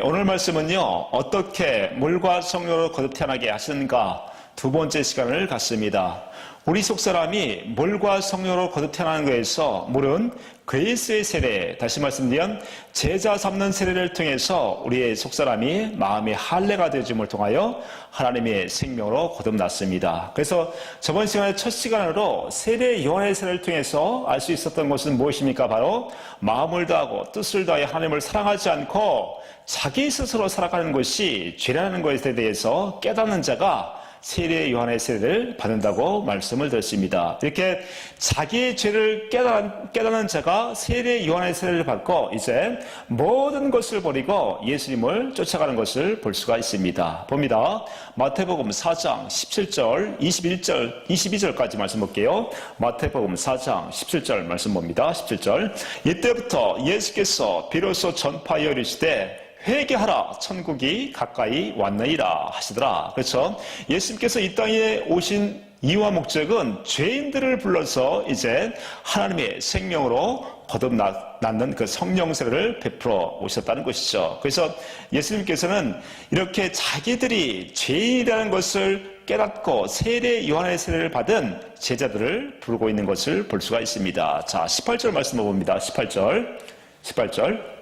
오늘 말씀은요, 어떻게 물과 성령으로 거듭 태어나게 하시는가 두 번째 시간을 갖습니다. 우리 속사람이 물과 성령으로 거듭 태어나는 것에서 물은 그리스도의 세례, 다시 말씀드리면 제자 삼는 세례를 통해서 우리의 속사람이 마음의 할례가 되어짐을 통하여 하나님의 생명으로 거듭났습니다. 그래서 저번 시간에 첫 시간으로 세례 요한의 세례를 통해서 알 수 있었던 것은 무엇입니까? 바로 마음을 다하고 뜻을 다해 하나님을 사랑하지 않고 자기 스스로 살아가는 것이 죄라는 것에 대해서 깨닫는 자가 세례 요한의 세례를 받는다고 말씀을 드렸습니다. 이렇게 자기의 죄를 깨닫는 자가 세례 요한의 세례를 받고 이제 모든 것을 버리고 예수님을 쫓아가는 것을 볼 수가 있습니다. 봅니다. 마태복음 4장 17절, 21절, 22절까지 말씀 볼게요. 마태복음 4장 17절 말씀 봅니다. 17절. 이때부터 예수께서 비로소 전파하여 이르시되 회개하라, 천국이 가까이 왔느니라 하시더라. 그렇죠? 예수님께서 이 땅에 오신 이유와 목적은 죄인들을 불러서 이제 하나님의 생명으로 거듭났는 그 성령 세례를 베풀어 오셨다는 것이죠. 그래서 예수님께서는 이렇게 자기들이 죄인이라는 것을 깨닫고 세례 요한의 세례를 받은 제자들을 부르고 있는 것을 볼 수가 있습니다. 자, 18절 말씀을 봅니다. 18절.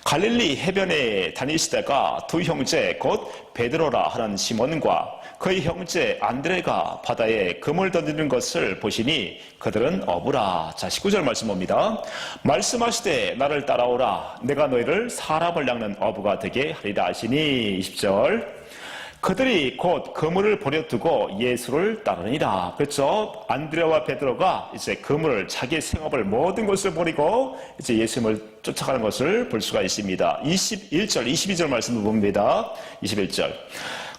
갈릴리 해변에 다니시다가 두 형제 곧 베드로라 하는 시몬과 그의 형제 안드레가 바다에 금을 던지는 것을 보시니 그들은 어부라. 자, 19절 말씀 봅니다. 말씀하시되 나를 따라오라. 내가 너희를 사람을 낚는 어부가 되게 하리라 하시니. 20절. 그들이 곧 그물을 버려두고 예수를 따르니라. 그렇죠? 안드레와 베드로가 이제 그물을, 자기의 생업을, 모든 것을 버리고 이제 예수님을 쫓아가는 것을 볼 수가 있습니다. 21절, 22절 말씀을 봅니다. 21절.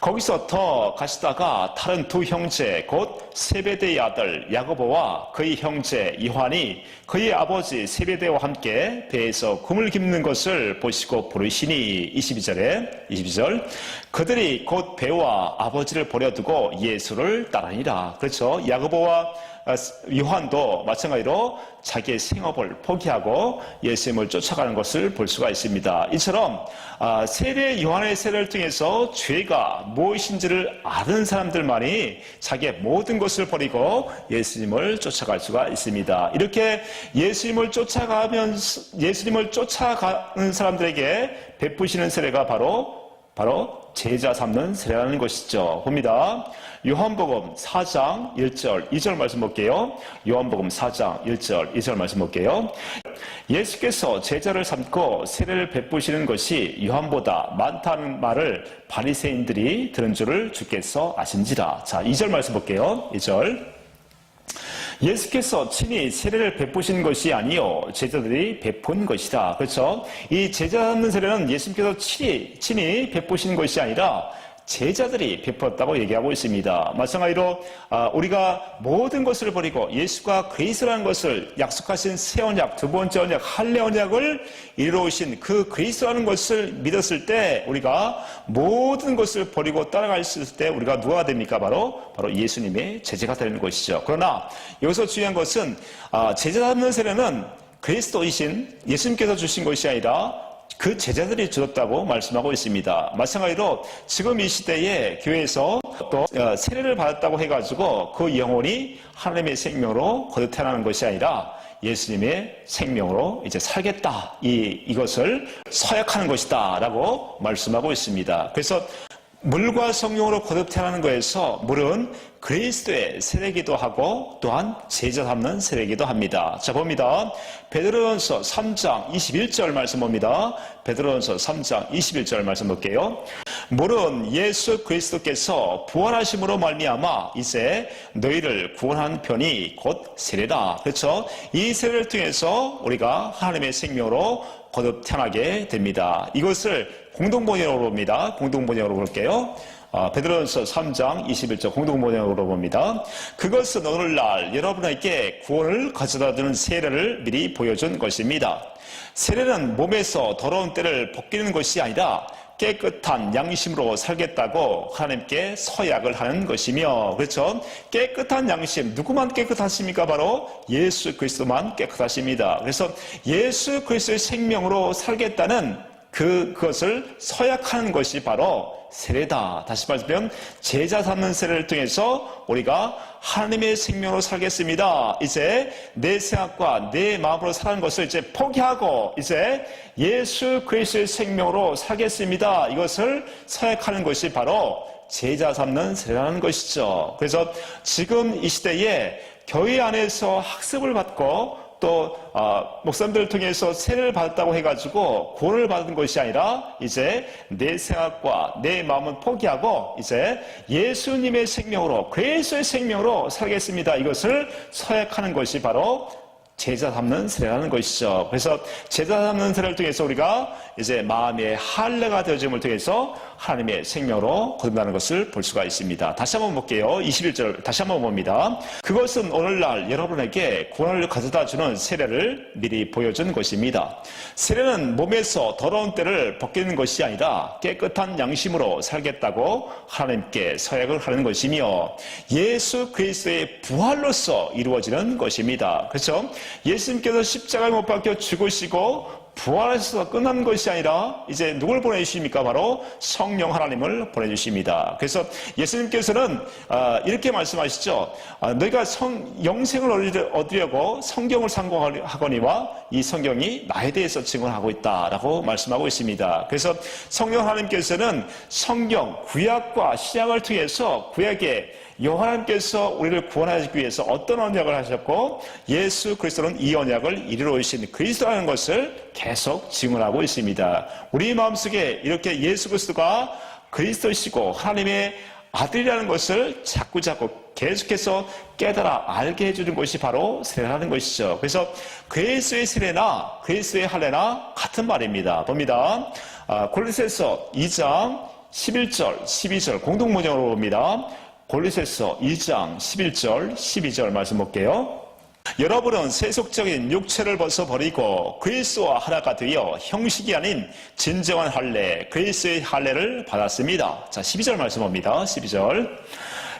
거기서 더 가시다가 다른 두 형제 곧 세베대의 아들 야고보와 그의 형제 요한이 그의 아버지 세베대와 함께 배에서 금을 깁는 것을 보시고 부르시니. 22절. 그들이 곧 배와 아버지를 버려두고 예수를 따르니라. 그렇죠? 야고보와 요한도 마찬가지로 자기의 생업을 포기하고 예수님을 쫓아가는 것을 볼 수가 있습니다. 이처럼 세례 요한의 세례를 통해서 죄가 무엇인지를 아는 사람들만이 자기의 모든 것을 버리고 예수님을 쫓아갈 수가 있습니다. 이렇게 예수님을 쫓아가는 사람들에게 베푸시는 세례가 바로 제자 삼는 세례라는 것이죠. 봅니다. 요한복음 4장 1절 2절 말씀 볼게요. 요한복음 4장 1절 2절 말씀 볼게요. 예수께서 제자를 삼고 세례를 베푸시는 것이 요한보다 많다는 말을 바리새인들이 들은 줄을 주께서 아신지라. 자, 2절 말씀 볼게요. 2절. 예수께서 친히 세례를 베푸신 것이 아니요 제자들이 베푼 것이다. 그렇죠? 이 제자 삼는 세례는 예수님께서 친히 베푸신 것이 아니라 제자들이 베풀었다고 얘기하고 있습니다. 마찬가지로 우리가 모든 것을 버리고 예수가 그리스도라는 것을 약속하신 새 언약, 두 번째 언약, 할례 언약을 이루어오신 그 그리스도라는 것을 믿었을 때 우리가 모든 것을 버리고 따라갈 수 있을 때 우리가 누가 됩니까? 바로 예수님의 제자가 되는 것이죠. 그러나 여기서 중요한 것은 제자 삼는 세례는 그리스도이신 예수님께서 주신 것이 아니라 그 제자들이 주었다고 말씀하고 있습니다. 마찬가지로 지금 이 시대에 교회에서 또 세례를 받았다고 해가지고 그 영혼이 하나님의 생명으로 거듭 태어나는 것이 아니라 예수님의 생명으로 이제 살겠다. 이것을 서약하는 것이다. 라고 말씀하고 있습니다. 그래서 물과 성령으로 거듭 태어나는 것에서 물은 그리스도의 세례기도 하고 또한 제자 삼는 세례기도 합니다. 자, 봅니다. 베드로전서 3장 21절 말씀 봅니다. 베드로전서 3장 21절 말씀 볼게요. 물은 예수 그리스도께서 부활하심으로 말미암아 이제 너희를 구원한 편이 곧 세례다. 그렇죠? 이 세례를 통해서 우리가 하나님의 생명으로 거듭 태어나게 됩니다. 이것을 공동번역으로 봅니다. 공동번역으로 볼게요. 베드로전서 3장 21절 공동번역으로 봅니다. 그것은 오늘날 여러분에게 구원을 가져다주는 세례를 미리 보여준 것입니다. 세례는 몸에서 더러운 때를 벗기는 것이 아니라 깨끗한 양심으로 살겠다고 하나님께 서약을 하는 것이며, 그렇죠? 깨끗한 양심, 누구만 깨끗하십니까? 바로 예수 그리스도만 깨끗하십니다. 그래서 예수 그리스도의 생명으로 살겠다는 그것을 서약하는 것이 바로 세례다. 다시 말하면 제자 삼는 세례를 통해서 우리가 하나님의 생명으로 살겠습니다. 이제 내 생각과 내 마음으로 사는 것을 이제 포기하고 이제 예수 그리스도의 생명으로 살겠습니다. 이것을 서약하는 것이 바로 제자 삼는 세례라는 것이죠. 그래서 지금 이 시대에 교회 안에서 학습을 받고 또 목사님들을 통해서 세례를 받았다고 해가지고 구원을 받은 것이 아니라 이제 내 생각과 내 마음은 포기하고 이제 예수님의 생명으로 그리스도의 생명으로 살겠습니다. 이것을 서약하는 것이 바로 제자 삼는 세례라는 것이죠. 그래서 제자 삼는 세례를 통해서 우리가 이제 마음의 할례가 되어짐을 통해서 하나님의 생명으로 거듭나는 것을 볼 수가 있습니다. 다시 한번 볼게요. 21절 다시 한번 봅니다. 그것은 오늘날 여러분에게 구원을 가져다 주는 세례를 미리 보여준 것입니다. 세례는 몸에서 더러운 때를 벗기는 것이 아니라 깨끗한 양심으로 살겠다고 하나님께 서약을 하는 것이며 예수 그리스도의 부활로서 이루어지는 것입니다. 그렇죠? 예수님께서 십자가에 못 박혀 죽으시고 부활하셔서 끝난 것이 아니라 이제 누굴 보내주십니까? 바로 성령 하나님을 보내주십니다. 그래서 예수님께서는 이렇게 말씀하시죠. 너희가 영생을 얻으려고 성경을 상고하거니와 이 성경이 나에 대해서 증언하고 있다라고 말씀하고 있습니다. 그래서 성령 하나님께서는 성경, 구약과 신약을 통해서 구약의 하나님께서 우리를 구원하기 위해서 어떤 언약을 하셨고 예수 그리스도는 이 언약을 이루어 오신 그리스도라는 것을 계속 증언하고 있습니다. 우리 마음속에 이렇게 예수 그리스도가 그리스도시고 하나님의 아들이라는 것을 자꾸 계속해서 깨달아 알게 해주는 것이 바로 세례라는 것이죠. 그래서 그리스도의 세례나 그리스도의 할례나 같은 말입니다. 봅니다. 골로새서 2장 11절 12절 공동문형으로 봅니다. 골로새서 2장 11절 12절 말씀 볼게요. 여러분은 세속적인 육체를 벗어버리고 그리스도와 하나가 되어 형식이 아닌 진정한 할례 그리스도의 할례를 받았습니다. 자 12절 말씀 봅니다. 12절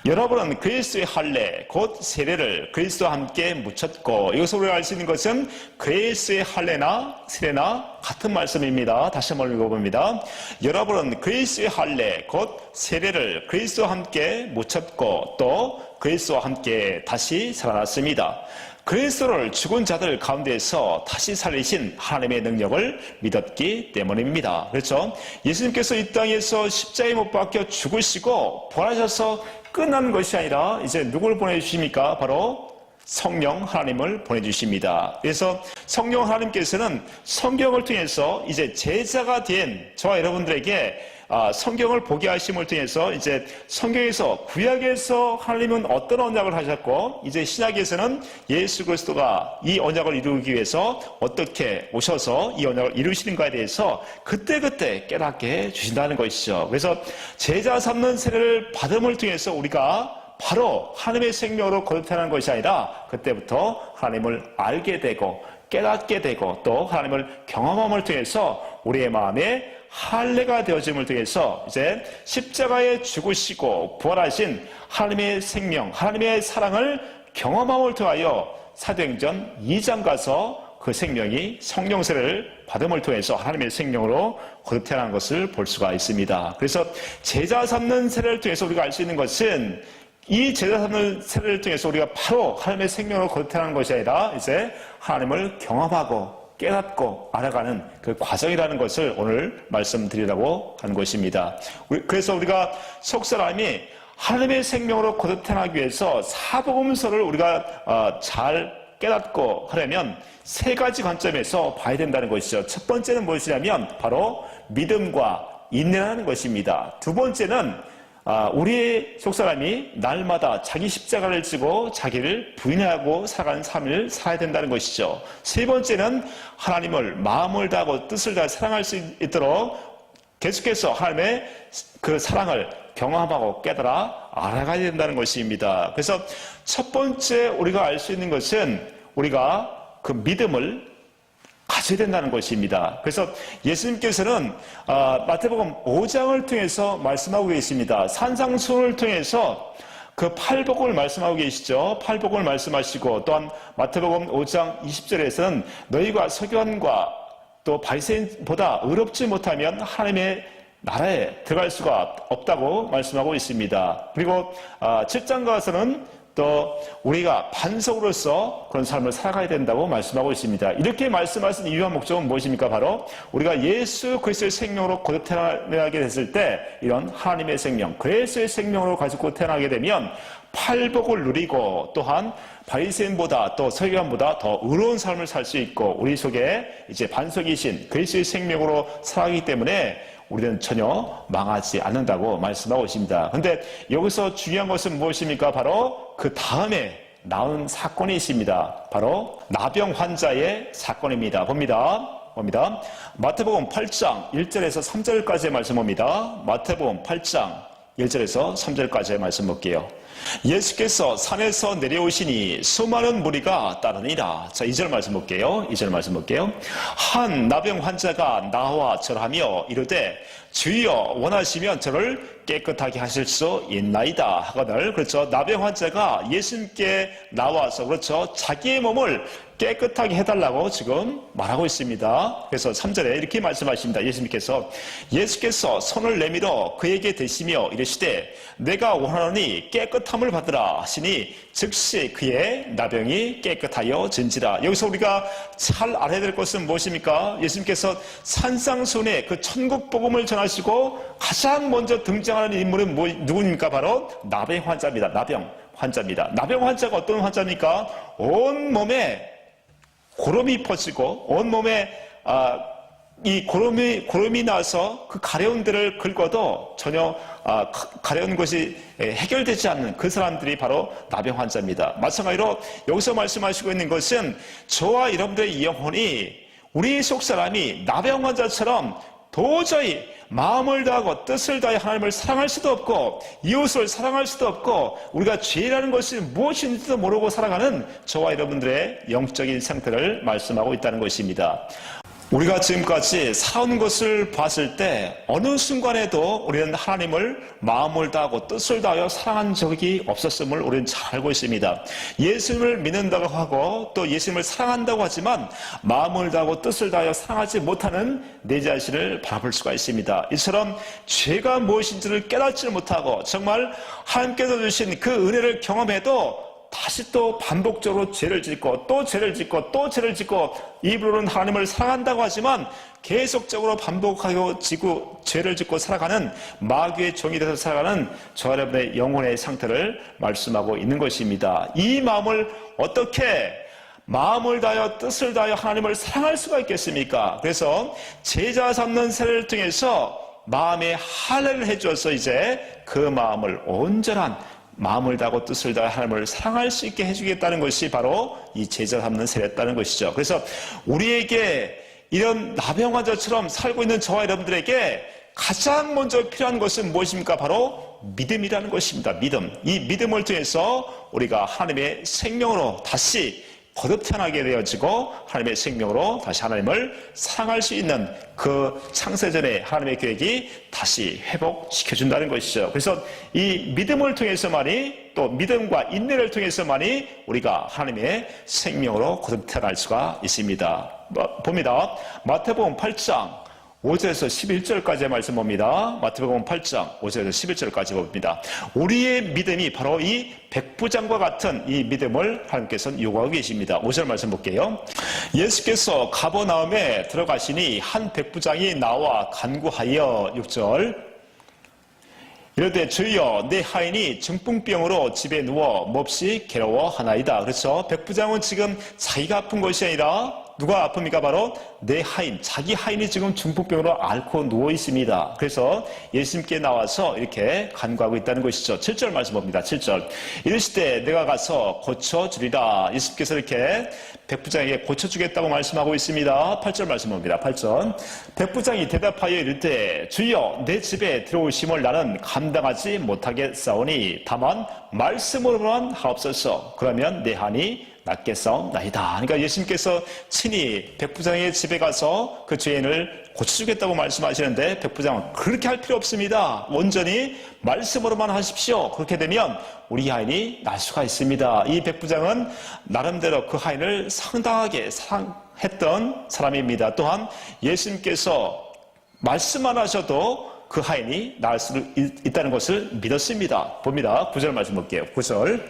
여러분은 그리스도의 할례 곧 세례를 그리스도와 함께 묻혔고 이것을 우리가 알 수 있는 것은 그리스도의 할례나 세례나 같은 말씀입니다. 다시 한번 읽어봅니다. 여러분은 그리스도의 할례 곧 세례를 그리스도와 함께 묻혔고 또 그리스도와 함께 다시 살아났습니다. 그리스도를 죽은 자들 가운데에서 다시 살리신 하나님의 능력을 믿었기 때문입니다. 그렇죠? 예수님께서 이 땅에서 십자가에 못 박혀 죽으시고 부활하셔서 끝난 것이 아니라 이제 누굴 보내주십니까? 바로 성령 하나님을 보내주십니다. 그래서 성령 하나님께서는 성경을 통해서 이제 제자가 된 저와 여러분들에게 성경을 보게 하심을 통해서 이제 성경에서 구약에서 하나님은 어떤 언약을 하셨고 이제 신약에서는 예수 그리스도가 이 언약을 이루기 위해서 어떻게 오셔서 이 언약을 이루시는가에 대해서 그때그때 깨닫게 해 주신다는 것이죠. 그래서 제자 삼는 세례를 받음을 통해서 우리가 바로 하나님의 생명으로 거듭나는 것이 아니라 그때부터 하나님을 알게 되고 깨닫게 되고 또 하나님을 경험함을 통해서 우리의 마음에 할례가 되어짐을 통해서 이제 십자가에 죽으시고 부활하신 하나님의 생명, 하나님의 사랑을 경험함을 통하여 사도행전 2장 가서 그 생명이 성령 세례를 받음을 통해서 하나님의 생명으로 거듭 태어난 것을 볼 수가 있습니다. 그래서 제자 삼는 세례를 통해서 우리가 알 수 있는 것은 이 제자 삼는 세례를 통해서 우리가 바로 하나님의 생명으로 거듭 태어난 것이 아니라 이제 하나님을 경험하고 깨닫고 알아가는 그 과정이라는 것을 오늘 말씀드리려고 하는 것입니다. 그래서 우리가 속 사람이 하나님의 생명으로 거듭 태어나기 위해서 사복음서를 우리가 잘 깨닫고 하려면 세 가지 관점에서 봐야 된다는 것이죠. 첫 번째는 무엇이냐면 바로 믿음과 인내라는 것입니다. 두 번째는 우리의 속사람이 날마다 자기 십자가를 지고 자기를 부인하고 살아가는 삶을 살아야 된다는 것이죠. 세 번째는 하나님을 마음을 다하고 뜻을 다해 사랑할 수 있도록 계속해서 하나님의 그 사랑을 경험하고 깨달아 알아가야 된다는 것입니다. 그래서 첫 번째 우리가 알 수 있는 것은 우리가 그 믿음을 가져야 된다는 것입니다. 그래서 예수님께서는 마태복음 5장을 통해서 말씀하고 계십니다. 산상수훈을 통해서 그 팔복을 말씀하고 계시죠. 팔복을 말씀하시고 또한 마태복음 5장 20절에서는 너희가 서기관과 또 바리새인보다 의롭지 못하면 하나님의 나라에 들어갈 수가 없다고 말씀하고 있습니다. 그리고 7장 가서는 또 우리가 반석으로서 그런 삶을 살아가야 된다고 말씀하고 있습니다. 이렇게 말씀하신 이유와 목적은 무엇입니까? 바로 우리가 예수 그리스도의 생명으로 거듭 태어나게 됐을 때 이런 하나님의 생명, 그리스도의 생명으로 가지고 태어나게 되면 팔복을 누리고 또한 바리새인보다 또 서기관보다 더 의로운 삶을 살 수 있고 우리 속에 이제 반석이신 그리스도의 생명으로 살아가기 때문에 우리는 전혀 망하지 않는다고 말씀하고 있습니다. 그런데 여기서 중요한 것은 무엇입니까? 바로 그 다음에 나온 사건이 있습니다. 바로 나병 환자의 사건입니다. 봅니다. 마태복음 8장 1절에서 3절까지의 말씀 봅니다. 마태복음 8장 1절에서 3절까지의 말씀 볼게요. 예수께서 산에서 내려오시니 수많은 무리가 따르니라. 자, 2절 말씀 볼게요. 2절 말씀 볼게요. 한 나병 환자가 나와 절하며 이르되 주여 원하시면 저를 깨끗하게 하실 수 있나이다 하거늘. 그렇죠. 나병 환자가 예수님께 나와서 그렇죠. 자기의 몸을 깨끗하게 해달라고 지금 말하고 있습니다. 그래서 3절에 이렇게 말씀하십니다. 예수께서 손을 내밀어 그에게 대시며 이르시되 내가 원하노니 깨끗함을 받으라 하시니 즉시 그의 나병이 깨끗하여 진지라. 여기서 우리가 잘 알아야 될 것은 무엇입니까? 예수님께서 산상수훈의 그 천국 복음을 전하시고 가장 먼저 등장하는 인물은 누구입니까? 바로 나병 환자입니다. 나병 환자가 어떤 환자입니까? 온 몸에 고름이 퍼지고 온몸에 이 고름이 나서 그 가려운 데를 긁어도 전혀 가려운 것이 해결되지 않는 그 사람들이 바로 나병 환자입니다. 마찬가지로 여기서 말씀하시고 있는 것은 저와 여러분들의 영혼이 우리 속 사람이 나병 환자처럼 도저히 마음을 다하고 뜻을 다해 하나님을 사랑할 수도 없고 이웃을 사랑할 수도 없고 우리가 죄라는 것이 무엇인지도 모르고 살아가는 저와 여러분들의 영적인 상태를 말씀하고 있다는 것입니다. 우리가 지금까지 살아온 것을 봤을 때 어느 순간에도 우리는 하나님을 마음을 다하고 뜻을 다하여 사랑한 적이 없었음을 우리는 잘 알고 있습니다. 예수님을 믿는다고 하고 또 예수님을 사랑한다고 하지만 마음을 다하고 뜻을 다하여 사랑하지 못하는 내 자신을 바라볼 수가 있습니다. 이처럼 죄가 무엇인지를 깨닫지 못하고 정말 하나님께서 주신 그 은혜를 경험해도 다시 또 반복적으로 죄를 짓고 또 죄를 짓고 또 죄를 짓고 입으로는 하나님을 사랑한다고 하지만 계속적으로 반복하고 죄를 짓고 살아가는 마귀의 종이 돼서 살아가는 저와 여러분의 영혼의 상태를 말씀하고 있는 것입니다. 이 마음을 어떻게 마음을 다하여 뜻을 다하여 하나님을 사랑할 수가 있겠습니까? 그래서 제자 삼는 세례를 통해서 마음에 할례를 해줘서 이제 그 마음을 온전한 마음을 다하고 뜻을 다해 하나님을 사랑할 수 있게 해주겠다는 것이 바로 이 제자 삼는 세례였다는 것이죠. 그래서 우리에게 이런 나병 환자처럼 살고 있는 저와 여러분들에게 가장 먼저 필요한 것은 무엇입니까? 바로 믿음이라는 것입니다. 믿음. 이 믿음을 통해서 우리가 하나님의 생명으로 다시 거듭 태어나게 되어지고 하나님의 생명으로 다시 하나님을 사랑할 수 있는 그 창세전의 하나님의 계획이 다시 회복시켜준다는 것이죠. 그래서 이 믿음을 통해서만이 또 믿음과 인내를 통해서만이 우리가 하나님의 생명으로 거듭 태어날 수가 있습니다. 봅니다. 마태복음 8장 5절에서 11절까지의 말씀 봅니다. 마태복음 8장 5절에서 11절까지 봅니다. 우리의 믿음이 바로 이 백부장과 같은 이 믿음을 하나님께서는 요구하고 계십니다. 5절 말씀 볼게요. 예수께서 가버나움에 들어가시니 한 백부장이 나와 간구하여 6절 이르되 주여 내 하인이 중풍병으로 집에 누워 몹시 괴로워하나이다. 그렇죠? 백부장은 지금 자기가 아픈 것이 아니라 누가 아픕니까? 바로 내 하인, 자기 하인이 지금 중풍병으로 앓고 누워 있습니다. 그래서 예수님께 나와서 이렇게 간구하고 있다는 것이죠. 7절 말씀 봅니다. 7절. 이르시되 내가 가서 고쳐주리라. 예수님께서 이렇게 백부장에게 고쳐주겠다고 말씀하고 있습니다. 8절 말씀 봅니다. 8절. 백부장이 대답하여 이르되 주여 내 집에 들어오심을 나는 감당하지 못하겠사오니 다만 말씀으로만 하옵소서. 그러면 내 한이 낫겠사옵나이다. 그러니까 예수님께서 친히 백부장의 집에 가서 그 죄인을 고쳐주겠다고 말씀하시는데 백부장은 그렇게 할 필요 없습니다. 온전히 말씀으로만 하십시오. 그렇게 되면 우리 하인이 날 수가 있습니다. 이 백부장은 나름대로 그 하인을 상당하게 했던 사람입니다. 또한 예수님께서 말씀 안 하셔도 그 하인이 나을 수 있다는 것을 믿었습니다. 봅니다. 9절 말씀 볼게요. 9절.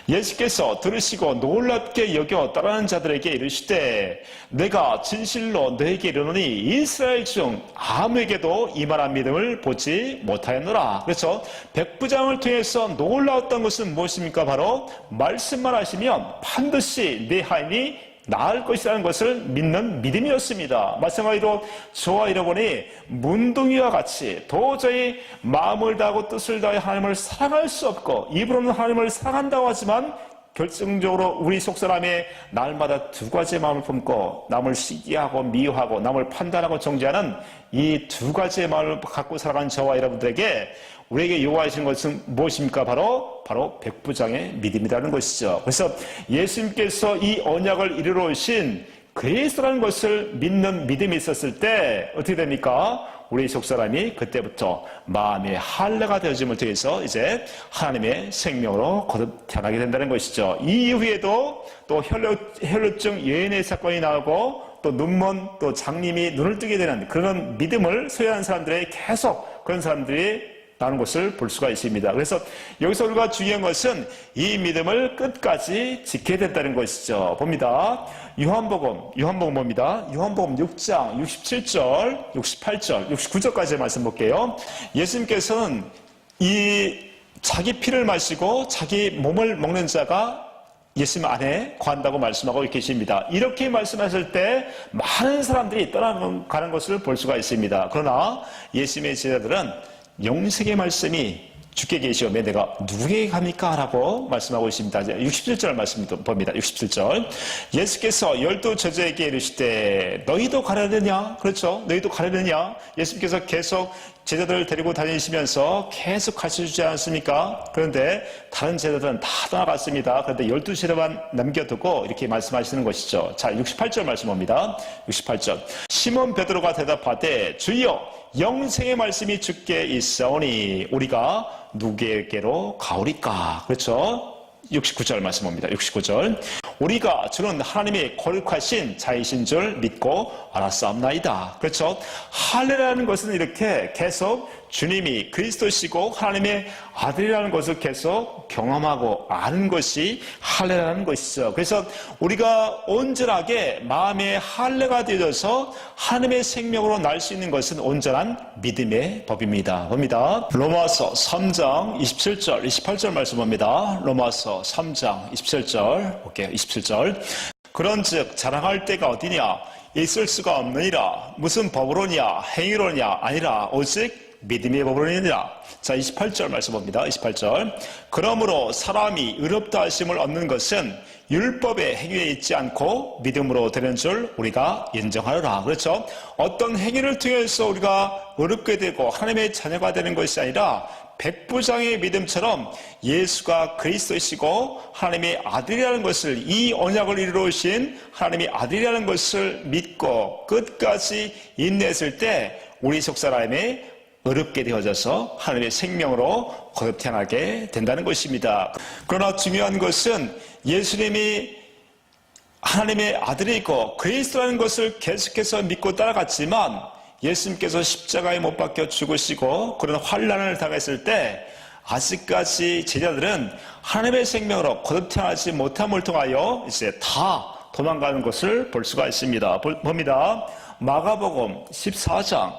예수께서 들으시고 놀랍게 여겨 따르는 자들에게 이르시되 내가 진실로 너에게 이르노니 이스라엘 중 아무에게도 이만한 믿음을 보지 못하였노라. 그렇죠. 백부장을 통해서 놀라웠던 것은 무엇입니까? 바로 말씀만 하시면 반드시 내 하인이 나을 것이라는 것을 믿는 믿음이었습니다. 마찬가지로 저와 여러분이 문둥이와 같이 도저히 마음을 다하고 뜻을 다해 하나님을 사랑할 수 없고 입으로는 하나님을 사랑한다고 하지만 결정적으로 우리 속사람이 날마다 두 가지의 마음을 품고 남을 시기하고 미워하고 남을 판단하고 정죄하는 이 두 가지의 마음을 갖고 살아가는 저와 여러분들에게 우리에게 요구하시는 것은 무엇입니까? 바로 백부장의 믿음이라는 것이죠. 그래서 예수님께서 이 언약을 이루러 오신 그리스도라는 것을 믿는 믿음이 있었을 때 어떻게 됩니까? 우리 속사람이 그때부터 마음의 할례가 되어짐을 통해서 이제 하나님의 생명으로 거듭 태어나게 된다는 것이죠. 이 이후에도 또 혈루증 예언의 사건이 나오고 또 눈먼 또 장님이 눈을 뜨게 되는 그런 믿음을 소유한 사람들의 계속 그런 사람들이 나는 것을 볼 수가 있습니다. 그래서 여기서 우리가 중요한 것은 이 믿음을 끝까지 지켜야 된다는 것이죠. 봅니다. 요한복음 봅니다. 요한복음 6장 67절, 68절, 69절까지 말씀 볼게요. 예수님께서는 이 자기 피를 마시고 자기 몸을 먹는 자가 예수님 안에 거한다고 말씀하고 계십니다. 이렇게 말씀하실 때 많은 사람들이 떠나가는 것을 볼 수가 있습니다. 그러나 예수님의 제자들은 영생의 말씀이 주께 계시오매 내가 누구에게 갑니까? 라고 말씀하고 있습니다. 67절 말씀 봅니다. 67절. 예수께서 12 제자에게 이르시되 너희도 가려느냐? 그렇죠. 너희도 가려느냐? 예수님께서 계속 제자들을 데리고 다니시면서 계속 가르쳐주지 않았습니까? 그런데 다른 제자들은 다 떠나갔습니다. 그런데 12 제자만 남겨두고 이렇게 말씀하시는 것이죠. 자, 68절 말씀 봅니다. 68절. 시몬 베드로가 대답하되 주여 영생의 말씀이 주께 있사오니 우리가 누구에게로 가오리까? 그렇죠? 69절 말씀 봅니다. 69절. 우리가 주는 하나님의 거룩하신 자이신 줄 믿고 알았사옵나이다. 그렇죠? 할례라는 것은 이렇게 계속 주님이 그리스도시고 하나님의 아들이라는 것을 계속 경험하고 아는 것이 할례라는 것이죠. 그래서 우리가 온전하게 마음의 할례가 되어져서 하나님의 생명으로 날 수 있는 것은 온전한 믿음의 법입니다. 봅니다. 로마서 3장 27절, 28절 말씀 봅니다. 로마서 3장 27절 볼게요. 27절. 그런즉 자랑할 때가 어디냐? 있을 수가 없느니라. 무슨 법으로냐? 행위로냐? 아니라 오직 믿음의 법으로니라. 자, 28절 말씀 봅니다. 28절. 그러므로 사람이 의롭다 하심을 얻는 것은 율법의 행위에 있지 않고 믿음으로 되는 줄 우리가 인정하노라. 그렇죠? 어떤 행위를 통해서 우리가 의롭게 되고 하나님의 자녀가 되는 것이 아니라 백부장의 믿음처럼 예수가 그리스도이시고 하나님의 아들이라는 것을, 이 언약을 이루어 오신 하나님의 아들이라는 것을 믿고 끝까지 인내했을 때 우리 속사람이 어렵게 되어져서 하나님의 생명으로 거듭 태어나게 된다는 것입니다. 그러나 중요한 것은 예수님이 하나님의 아들이고 그리스도라는 것을 계속해서 믿고 따라갔지만 예수님께서 십자가에 못 박혀 죽으시고 그런 환난을 당했을 때 아직까지 제자들은 하나님의 생명으로 거듭 태어나지 못함을 통하여 이제 다 도망가는 것을 볼 수가 있습니다. 봅니다. 마가복음 14장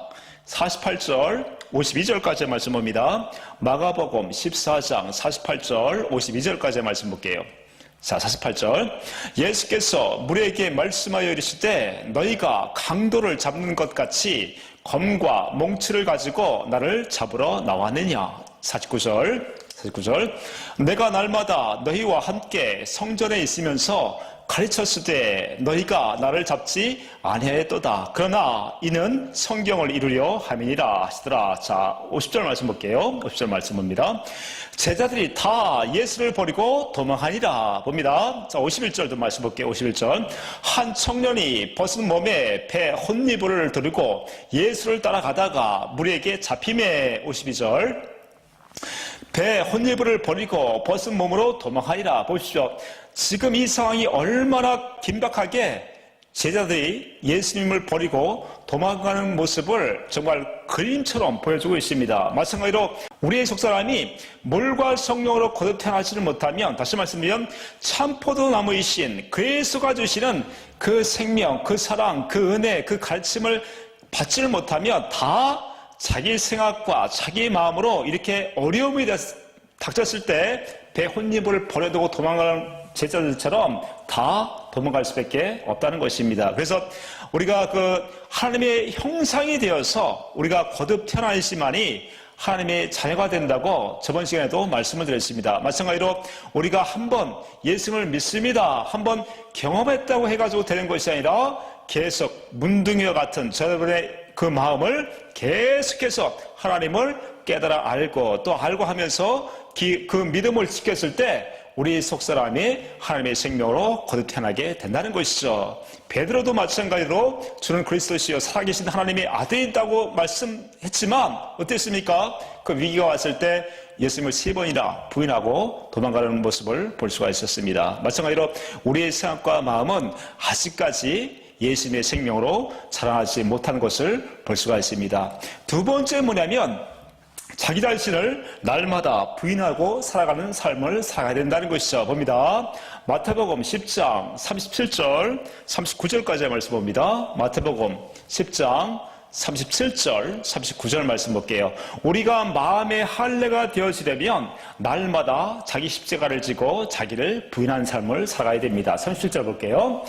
48절 52절까지 말씀 봅니다. 마가복음 14장 48절 52절까지 말씀 볼게요. 자, 48절. 예수께서 무리에게 말씀하여 이르시되 너희가 강도를 잡는 것 같이 검과 몽치를 가지고 나를 잡으러 나왔느냐. 49절. 내가 날마다 너희와 함께 성전에 있으면서 가르쳤으되 너희가 나를 잡지 아니하였도다. 그러나 이는 성경을 이루려 함이니라 하시더라. 자, 50절 말씀 볼게요. 50절 말씀 봅니다. 제자들이 다 예수를 버리고 도망하니라. 봅니다. 자, 51절도 말씀 볼게요. 51절. 한 청년이 벗은 몸에 배 혼미불을 들고 예수를 따라가다가 무리에게 잡힘에. 52절. 배 혼일부를 버리고 벗은 몸으로 도망하리라. 보십시오. 지금 이 상황이 얼마나 긴박하게 제자들이 예수님을 버리고 도망가는 모습을 정말 그림처럼 보여주고 있습니다. 마찬가지로 우리의 속사람이 물과 성령으로 거듭 태어나지를 못하면, 다시 말씀드리면 참포도나무이신 그리스도가 주시는 그 생명, 그 사랑, 그 은혜, 그 가르침을 받지를 못하면 다 자기 생각과 자기 마음으로 이렇게 어려움이 닥쳤을 때 배 혼잎을 버려두고 도망가는 제자들처럼 다 도망갈 수밖에 없다는 것입니다. 그래서 우리가 그 하나님의 형상이 되어서 우리가 거듭 태어나야지만이 하나님의 자녀가 된다고 저번 시간에도 말씀을 드렸습니다. 마찬가지로 우리가 한번 예수님을 믿습니다, 한번 경험했다고 해가지고 되는 것이 아니라 계속 문둥이와 같은 여러분의 그 마음을 계속해서 하나님을 깨달아 알고 또 알고 하면서 그 믿음을 지켰을 때 우리 속사람이 하나님의 생명으로 거듭 태어나게 된다는 것이죠. 베드로도 마찬가지로 주는 그리스도시요 살아계신 하나님의 아들이라고 말씀했지만 어땠습니까? 그 위기가 왔을 때 예수님을 3번이나 부인하고 도망가는 모습을 볼 수가 있었습니다. 마찬가지로 우리의 생각과 마음은 아직까지 예수님의 생명으로 자라나지 못한 것을 볼 수가 있습니다. 두 번째 뭐냐면 자기 자신을 날마다 부인하고 살아가는 삶을 살아야 된다는 것이죠. 봅니다. 마태복음 10장 37절 39절까지의 말씀 봅니다. 마태복음 10장 37절 39절 말씀 볼게요. 우리가 마음의 할례가 되어지려면 날마다 자기 십자가를 지고 자기를 부인하는 삶을 살아가야 됩니다. 37절 볼게요.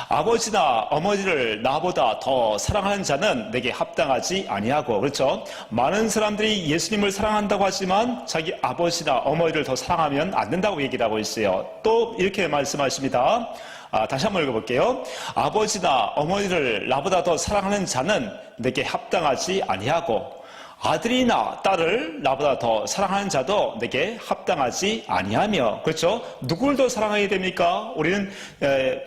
아버지나 어머니를 나보다 더 사랑하는 자는 내게 합당하지 아니하고, 그렇죠? 많은 사람들이 예수님을 사랑한다고 하지만 자기 아버지나 어머니를 더 사랑하면 안 된다고 얘기를 하고 있어요. 또 이렇게 말씀하십니다. 다시 한번 읽어볼게요. 아버지나 어머니를 나보다 더 사랑하는 자는 내게 합당하지 아니하고 아들이나 딸을 나보다 더 사랑하는 자도 내게 합당하지 아니하며. 그렇죠? 누구를 더 사랑해야 됩니까? 우리는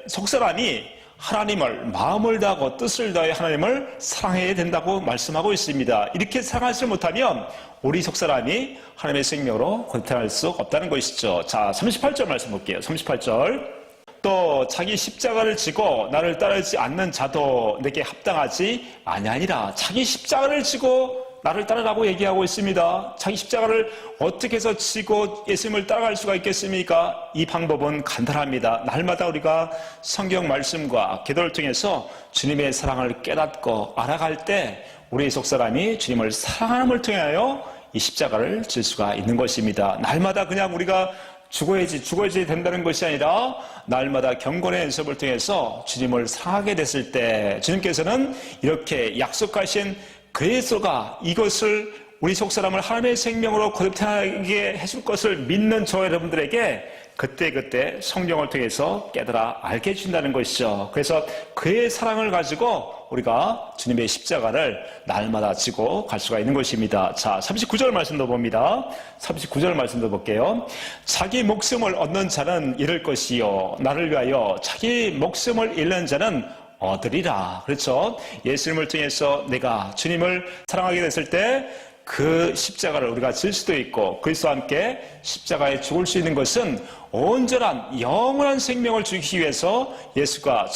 속사람이 하나님을 마음을 다하고 뜻을 다해 하나님을 사랑해야 된다고 말씀하고 있습니다. 이렇게 사랑하지 못하면 우리 속사람이 하나님의 생명으로 거듭 태어날 수 없다는 것이죠. 자, 38절 말씀 볼게요. 38절. 또 자기 십자가를 지고 나를 따르지 않는 자도 내게 합당하지 아니하니라. 자기 십자가를 지고 나를 따르라고 얘기하고 있습니다. 자기 십자가를 어떻게 해서 지고 예수님을 따라갈 수가 있겠습니까? 이 방법은 간단합니다. 날마다 우리가 성경 말씀과 기도를 통해서 주님의 사랑을 깨닫고 알아갈 때 우리 속사람이 주님을 사랑함을 통하여 이 십자가를 질 수가 있는 것입니다. 날마다 그냥 우리가 죽어야지 된다는 것이 아니라 날마다 경건의 연습을 통해서 주님을 사랑하게 됐을 때 주님께서는 이렇게 약속하신 그리스도가 이것을 우리 속사람을 하나님의 생명으로 거듭 태어나게 해줄 것을 믿는 저 여러분들에게 그때그때 성령을 통해서 깨달아 알게 해준다는 것이죠. 그래서 그의 사랑을 가지고 우리가 주님의 십자가를 날마다 지고 갈 수가 있는 것입니다. 자, 39절 말씀도 봅니다. 39절 말씀도 볼게요. 자기 목숨을 얻는 자는 잃을 것이요 나를 위하여 자기 목숨을 잃는 자는 얻으리라. 그렇죠? 예수님을 통해서 내가 주님을 사랑하게 됐을 때 그 십자가를 우리가 질 수도 있고 그리스도와 함께 십자가에 죽을 수 있는 것은 온전한 영원한 생명을 주기 위해서 예수가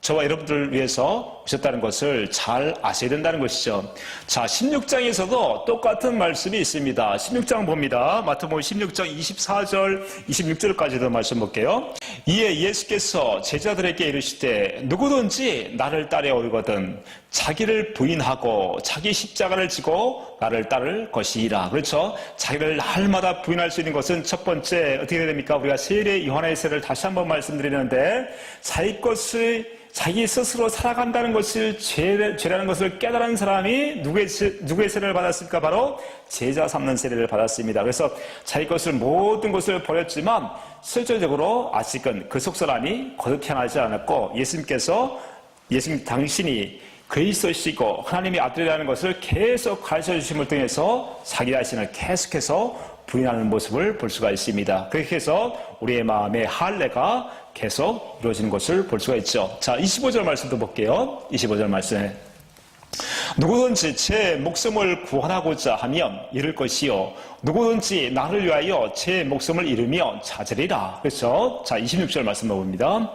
저와 여러분들을 위해서 오셨다는 것을 잘 아셔야 된다는 것이죠. 자, 16장에서도 똑같은 말씀이 있습니다. 16장 봅니다. 마태복음 16장 24절, 26절까지도 말씀 볼게요. 이에 예수께서 제자들에게 이르시되 누구든지 나를 따라오거든 자기를 부인하고 자기 십자가를 지고 나를 따를 것이라. 그렇죠? 자기를 날마다 부인할 수 있는 것은 첫 번째 어떻게 됩니까? 우리가 세례 요한의 세례를 다시 한번 말씀드리는데 자기 스스로 살아간다는 것을 죄라는 것을 깨달은 사람이 누구의 세례를 받았습니까? 바로 제자 삼는 세례를 받았습니다. 그래서 자기 것을 모든 것을 버렸지만 실질적으로 아직은 그 속사람이 거듭 태어나지 않았고 예수님 당신이 그리스도시고 하나님의 아들이라는 것을 계속 가르쳐 주심을 통해서 자기 자신을 계속해서 부인하는 모습을 볼 수가 있습니다. 그렇게 해서 우리의 마음의 할례가 계속 이루어지는 것을 볼 수가 있죠. 자, 25절 말씀도 볼게요. 25절 말씀. 누구든지 제 목숨을 구원하고자 하면 잃을 것이요 누구든지 나를 위하여 제 목숨을 잃으면 찾으리라. 그렇죠? 자, 26절 말씀 봅니다.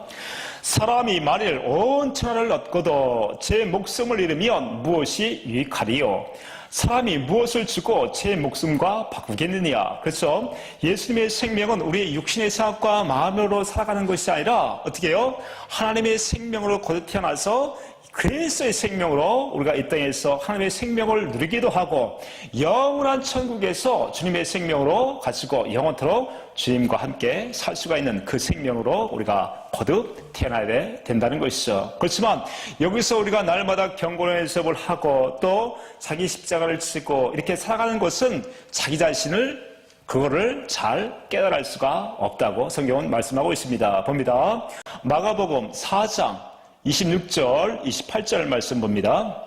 사람이 만일 온 천하를 얻고도 제 목숨을 잃으면 무엇이 유익하리요? 사람이 무엇을 주고 제 목숨과 바꾸겠느냐? 그렇죠? 예수님의 생명은 우리의 육신의 생각과 마음으로 살아가는 것이 아니라 어떻게 해요? 하나님의 생명으로 거듭 태어나서 그리스도의 생명으로 우리가 이 땅에서 하나님의 생명을 누리기도 하고 영원한 천국에서 주님의 생명으로 가지고 영원토록 주님과 함께 살 수가 있는 그 생명으로 우리가 거듭 태어나야 된다는 것이죠. 그렇지만 여기서 우리가 날마다 경건의 연습을 하고 또 자기 십자가를 지고 이렇게 살아가는 것은 자기 자신을 그거를 잘 깨달을 수가 없다고 성경은 말씀하고 있습니다. 봅니다. 마가복음 4장 26절, 28절 말씀 봅니다.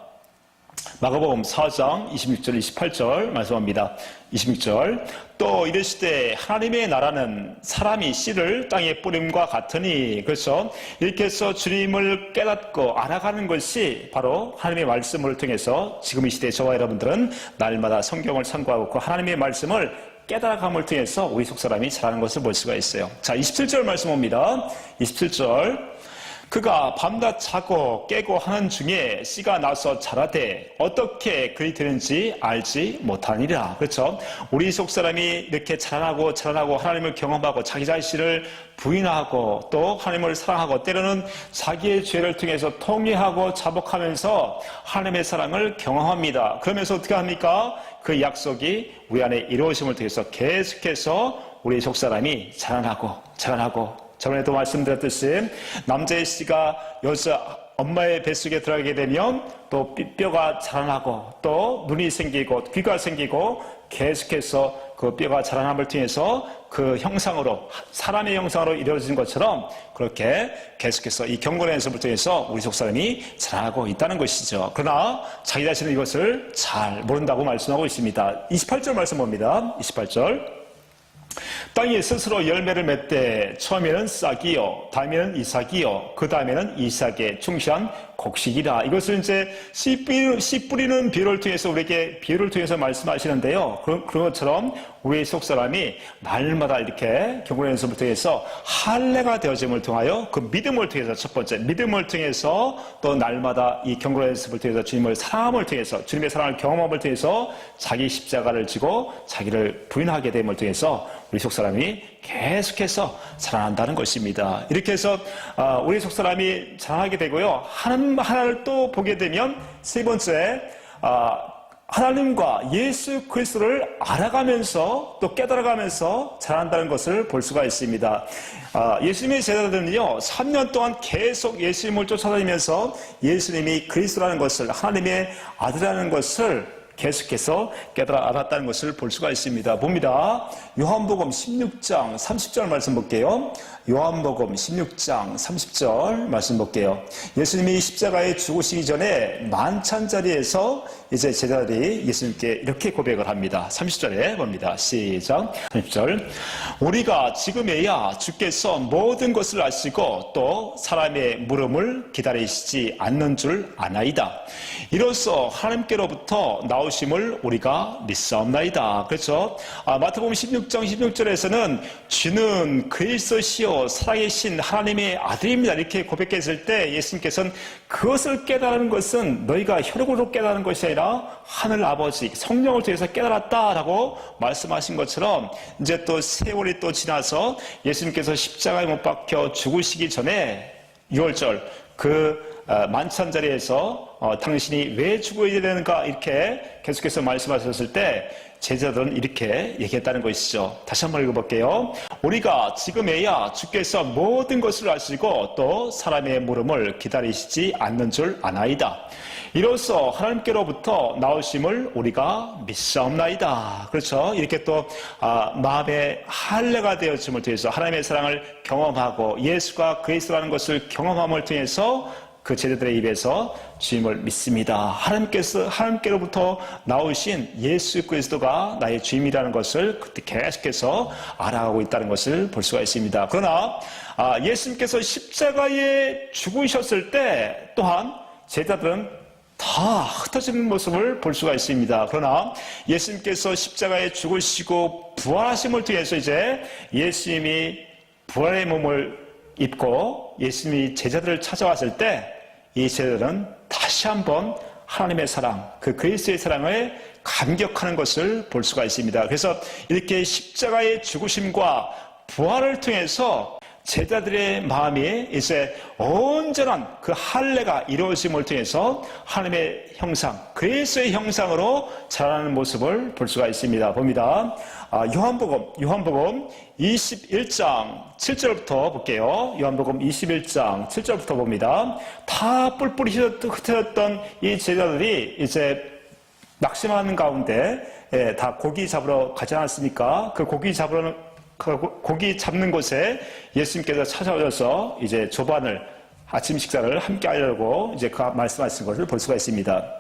마가복음 4장 26절, 28절 말씀합니다. 26절 또 이르시되 하나님의 나라는 사람이 씨를 땅에 뿌림과 같으니 그렇죠? 이렇게 해서 주님을 깨닫고 알아가는 것이 바로 하나님의 말씀을 통해서 지금 이 시대에 저와 여러분들은 날마다 성경을 참고하고 그 하나님의 말씀을 깨달아감을 통해서 우리 속사람이 자라는 것을 볼 수가 있어요. 자, 27절 말씀 봅니다. 27절 그가 밤낮 자고 깨고 하는 중에 씨가 나서 자라되 어떻게 그리 되는지 알지 못하니라. 그렇죠? 우리 속사람이 이렇게 자라나고 하나님을 경험하고 자기 자신을 부인하고 또 하나님을 사랑하고 때로는 자기의 죄를 통해서 통회하고 자복하면서 하나님의 사랑을 경험합니다. 그러면서 어떻게 합니까? 그 약속이 우리 안에 이루어짐을 통해서 계속해서 우리 속사람이 자라나고 저번에도 말씀드렸듯이 남자의 씨가 여자 엄마의 뱃속에 들어가게 되면 또 뼈가 자라나고 또 눈이 생기고 귀가 생기고 계속해서 그 뼈가 자라남을 통해서 그 형상으로 사람의 형상으로 이루어진 것처럼 그렇게 계속해서 이 경건의 연습을 통해서 우리 속사람이 자라나고 있다는 것이죠. 그러나 자기 자신은 이것을 잘 모른다고 말씀하고 있습니다. 28절 말씀 봅니다. 28절 땅이 스스로 열매를 맺되 처음에는 싹이요 다음에는 이삭이요 그 다음에는 이삭의 충실한 곡식이라. 이것을 이제 씨 뿌리는 비유를 통해서 우리에게 비유를 통해서 말씀하시는데요. 그런 것처럼 우리의 속사람이 날마다 이렇게 경건의 연습을 통해서 할례가 되어짐을 통하여 그 믿음을 통해서 첫 번째 믿음을 통해서 또 날마다 이 경건의 연습을 통해서 주님을 사랑함을 통해서 주님의 사랑을 경험함을 통해서 자기 십자가를 지고 자기를 부인하게 됨을 통해서 우리 속사람이 계속해서 자라난다는 것입니다. 이렇게 해서 우리 속사람이 자라나게 되고요. 하나님을 또 보게 되면 세 번째 하나님과 예수 그리스도를 알아가면서 또 깨달아가면서 자란다는 것을 볼 수가 있습니다. 예수님의 제자들은요 3년 동안 계속 예수님을 쫓아다니면서 예수님이 그리스도라는 것을 하나님의 아들이라는 것을 계속해서 깨달아 알았다는 것을 볼 수가 있습니다. 봅니다. 요한복음 16장 30절 말씀 볼게요. 요한복음 16장 30절 말씀 볼게요. 예수님이 십자가에 죽으시기 전에 만찬자리에서 이제 제자들이 예수님께 이렇게 고백을 합니다. 30절에 봅니다. 시작. 30절. 우리가 지금에야 주께서 모든 것을 아시고 또 사람의 물음을 기다리시지 않는 줄 아나이다. 이로써 하나님께로부터 나오심을 우리가 믿사옵나이다. 그렇죠? 마태복음 16장 16절에서는 주는 그리스도시요 살아계신 하나님의 아들입니다. 이렇게 고백했을 때 예수님께서는 그것을 깨달은 것은 너희가 혈육으로 깨달은 것이 아니라 하늘 아버지 성령을 통해서 깨달았다라고 말씀하신 것처럼 이제 또 세월이 또 지나서 예수님께서 십자가에 못 박혀 죽으시기 전에 6월절 그 만찬자리에서 당신이 왜 죽어야 되는가 이렇게 계속해서 말씀하셨을 때 제자들은 이렇게 얘기했다는 것이죠. 다시 한번 읽어볼게요. 우리가 지금에야 주께서 모든 것을 아시고 또 사람의 물음을 기다리시지 않는 줄 아나이다. 이로써 하나님께로부터 나오심을 우리가 믿사옵나이다. 그렇죠? 이렇게 또 마음의 할례가 되어짐을 통해서 하나님의 사랑을 경험하고 예수가 그리스도라는 것을 경험함을 통해서 그 제자들의 입에서 주님을 믿습니다. 하나님께로부터 나오신 예수 그리스도가 나의 주님이라는 것을 그때 계속해서 알아가고 있다는 것을 볼 수가 있습니다. 그러나 예수님께서 십자가에 죽으셨을 때 또한 제자들은 다 흩어지는 모습을 볼 수가 있습니다. 그러나 예수님께서 십자가에 죽으시고 부활하심을 통해서 이제 예수님이 부활의 몸을 입고 예수님이 제자들을 찾아왔을 때 이 제자들은 다시 한번 하나님의 사랑, 그 그리스도의 사랑을 감격하는 것을 볼 수가 있습니다. 그래서 이렇게 십자가의 죽으심과 부활을 통해서 제자들의 마음이 이제 온전한 그 할례가 이루어짐을 통해서 하나님의 형상, 그리스도의 형상으로 자라나는 모습을 볼 수가 있습니다. 봅니다. 요한복음 21장 7절부터 볼게요. 요한복음 21장 7절부터 봅니다. 다 뿔뿔이 흩어졌던 이 제자들이 이제 낙심하는 가운데 다 고기 잡으러 가지 않았습니까? 그 고기 잡는 곳에 예수님께서 찾아오셔서 이제 조반을 아침 식사를 함께 하려고 이제 그 말씀하신 것을 볼 수가 있습니다.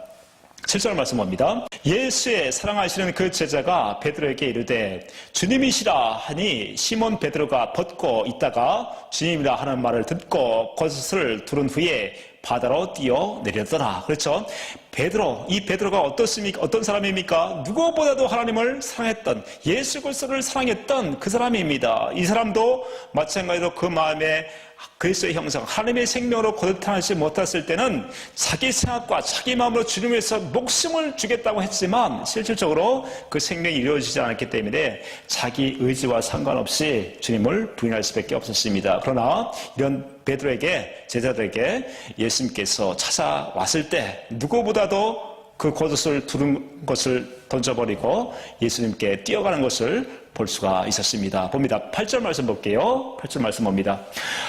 7절 말씀 봅니다. 예수의 사랑하시는 그 제자가 베드로에게 이르되 주님이시라 하니 시몬 베드로가 벗고 있다가 주님이라 하는 말을 듣고 겉옷을 두른 후에 바다로 뛰어 내렸더라. 그렇죠? 이 베드로가 어떤 사람입니까? 누구보다도 하나님을 사랑했던, 예수 그리스도를 사랑했던 그 사람입니다. 이 사람도 마찬가지로 그 마음에 그리스도의 형상, 하나님의 생명으로 거듭나지 못했을 때는 자기 생각과 자기 마음으로 주님을 위해서 목숨을 주겠다고 했지만 실질적으로 그 생명이 이루어지지 않았기 때문에 자기 의지와 상관없이 주님을 부인할 수밖에 없었습니다. 그러나 이런 베드로에게, 제자들에게 예수님께서 찾아왔을 때 누구보다도 그 겉옷을 두른 것을 던져버리고 예수님께 뛰어가는 것을 볼 수가 있었습니다. 봅니다. 8절 말씀 볼게요. 8절 말씀 봅니다.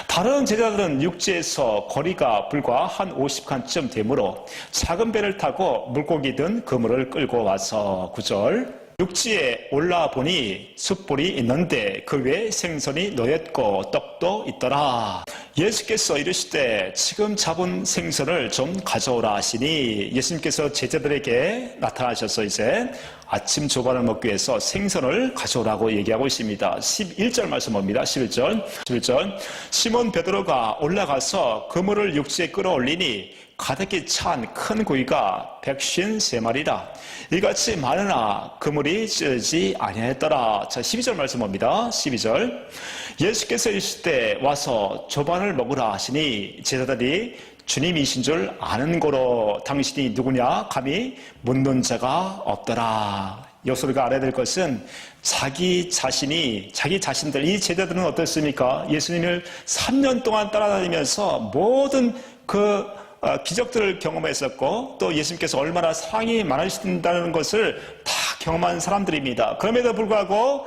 다른 제자들은 육지에서 거리가 불과 한 50칸쯤 되므로 작은 배를 타고 물고기 든 그물을 끌고 와서 9절 육지에 올라보니 숯불이 있는데 그 위에 생선이 놓였고 떡도 있더라. 예수께서 이르시되 지금 잡은 생선을 좀 가져오라 하시니 예수님께서 제자들에게 나타나셔서 이제 아침 조반을 먹기 위해서 생선을 가져오라고 얘기하고 있습니다. 11절 말씀 봅니다. 11절 시몬 베드로가 올라가서 그물을 육지에 끌어올리니 가득히 찬 큰 고기가 153마리라. 이같이 많으나 그물이 찢어지지 아니하였더라. 자, 12절 말씀 봅니다. 12절 예수께서 이르실 때 와서 조반을 먹으라 하시니 제자들이 주님이신 줄 아는 고로 당신이 누구냐 감히 묻는 자가 없더라. 여기서 우리가 알아야 될 것은 자기 자신들, 이 제자들은 어떻습니까? 예수님을 3년 동안 따라다니면서 모든 기적들을 경험했었고 또 예수님께서 얼마나 사랑이 많으신다는 것을 다 경험한 사람들입니다. 그럼에도 불구하고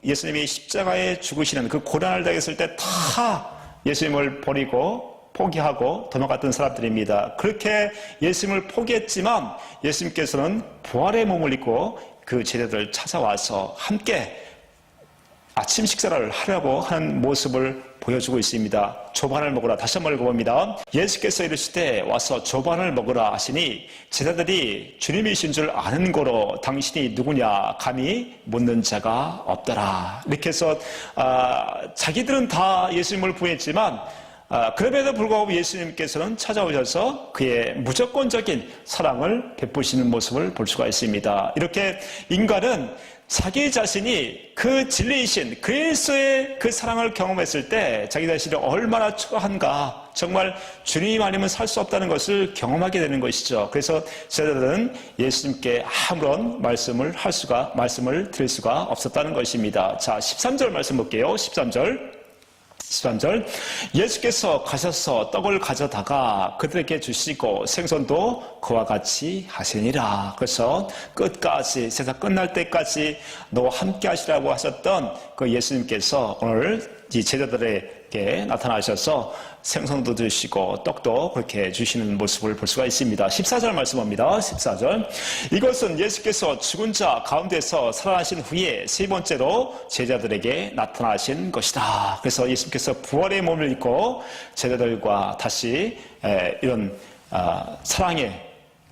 예수님이 십자가에 죽으시는 그 고난을 당했을 때 다 예수님을 버리고 포기하고 도망갔던 사람들입니다. 그렇게 예수님을 포기했지만 예수님께서는 부활의 몸을 입고 그 제자들을 찾아와서 함께 아침 식사를 하려고 하는 모습을 보여주고 있습니다. 조반을 먹으라. 다시 한번 읽어봅니다. 예수께서 이르시되 와서 조반을 먹으라 하시니 제자들이 주님이신 줄 아는 고로 당신이 누구냐 감히 묻는 자가 없더라. 이렇게 해서 자기들은 다 예수님을 부인했지만 그럼에도 불구하고 예수님께서는 찾아오셔서 그의 무조건적인 사랑을 베푸시는 모습을 볼 수가 있습니다. 이렇게 인간은 자기 자신이 그 진리이신 그리스도의 그 사랑을 경험했을 때 자기 자신이 얼마나 초라한가, 정말 주님 아니면 살 수 없다는 것을 경험하게 되는 것이죠. 그래서 제자들은 예수님께 아무런 말씀을 드릴 수가 없었다는 것입니다. 자, 13절 말씀 볼게요. 13절 예수께서 가셔서 떡을 가져다가 그들에게 주시고 생선도 그와 같이 하시니라. 그래서 끝까지 세상 끝날 때까지 너와 함께 하시라고 하셨던 그 예수님께서 오늘 이 제자들에게 나타나셔서 생선도 주시고 떡도 그렇게 주시는 모습을 볼 수가 있습니다. 14절 말씀합니다. 14절 이것은 예수께서 죽은 자 가운데서 살아나신 후에 세 번째로 제자들에게 나타나신 것이다. 그래서 예수께서 부활의 몸을 입고 제자들과 다시 이런 사랑의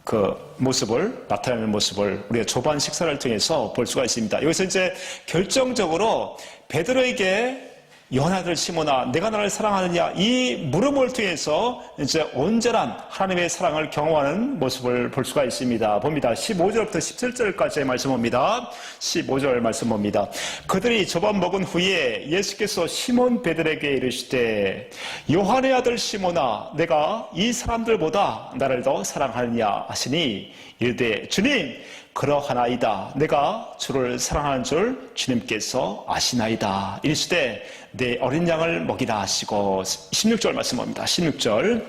그 모습을 나타내는 모습을 우리가 조반 식사를 통해서 볼 수가 있습니다. 여기서 이제 결정적으로 베드로에게 요한의 아들 시몬아 내가 나를 사랑하느냐, 이 물음을 통해서 이제 온전한 하나님의 사랑을 경험하는 모습을 볼 수가 있습니다. 봅니다. 15절부터 17절까지의 말씀 봅니다. 15절 말씀 봅니다. 그들이 저밥 먹은 후에 예수께서 시몬 베드로에게 이르시되 요한의 아들 시몬아 내가 이 사람들보다 나를 더 사랑하느냐 하시니 이르되 주님 그러하나이다. 내가 주를 사랑하는 줄 주님께서 아시나이다. 이르시되 내 어린 양을 먹이라 하시고 16절 말씀합니다. 16절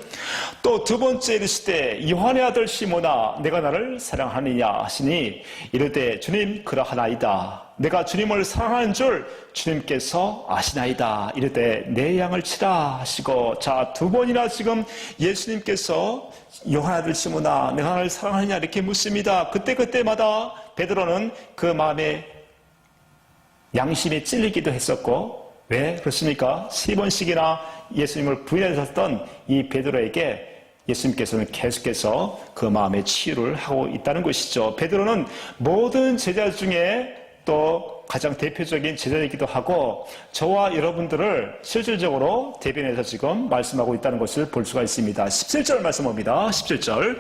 또 두 번째 이르시되 요한의 아들 시몬아 내가 나를 사랑하느냐 하시니 이르되 주님 그러하나이다. 내가 주님을 사랑하는 줄 주님께서 아시나이다. 이르되 내 양을 치라 하시고, 자, 두 번이나 지금 예수님께서 요한의 아들 시몬아 내가 나를 사랑하느냐 이렇게 묻습니다. 그때마다 베드로는 그 마음에 양심이 찔리기도 했었고, 왜 그렇습니까? 3번씩이나 예수님을 부인하셨던 이 베드로에게 예수님께서는 계속해서 그 마음의 치유를 하고 있다는 것이죠. 베드로는 모든 제자 중에 또 가장 대표적인 제자이기도 하고 저와 여러분들을 실질적으로 대변해서 지금 말씀하고 있다는 것을 볼 수가 있습니다. 17절 말씀합니다. 17절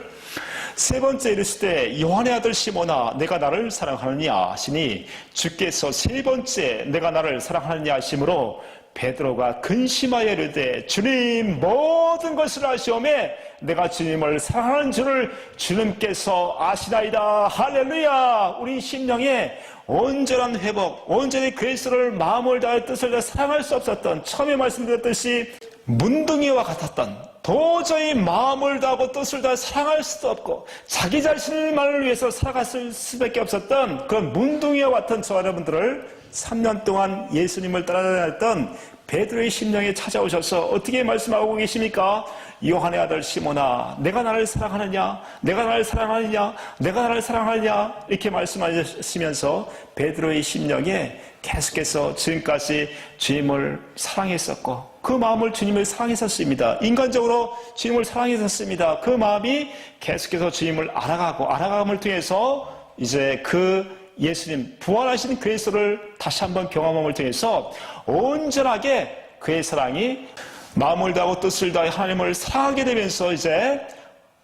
세 번째 이르시되 요한의 아들 시몬아 내가 나를 사랑하느냐 하시니 주께서 세 번째 내가 나를 사랑하느냐 하심으로 베드로가 근심하여 이르되 주님 모든 것을 아시오매 내가 주님을 사랑하는 줄을 주님께서 아시나이다. 할렐루야. 우리 심령에 온전한 회복, 온전히 그리스도를 마음을 다해 뜻을 다해 사랑할 수 없었던, 처음에 말씀드렸듯이 문둥이와 같았던, 도저히 마음을 다하고 뜻을 다해 사랑할 수도 없고 자기 자신만을 위해서 살아갔을 수밖에 없었던 그런 문둥이와 같은 저와 여러분들을 3년 동안 예수님을 따라다녔던 베드로의 심령에 찾아오셔서 어떻게 말씀하고 계십니까? 요한의 아들 시몬아 내가 나를 사랑하느냐, 내가 나를 사랑하느냐, 내가 나를 사랑하느냐 이렇게 말씀하시면서 베드로의 심령에 계속해서 지금까지 주님을 사랑했었고 그 마음을 주님을 사랑했었습니다. 인간적으로 주님을 사랑했었습니다. 그 마음이 계속해서 주님을 알아감을 통해서 이제 그 예수님 부활하신 그리스도를 다시 한번 경험함을 통해서 온전하게 그의 사랑이 마음을 다하고 뜻을 다해 하나님을 사랑하게 되면서 이제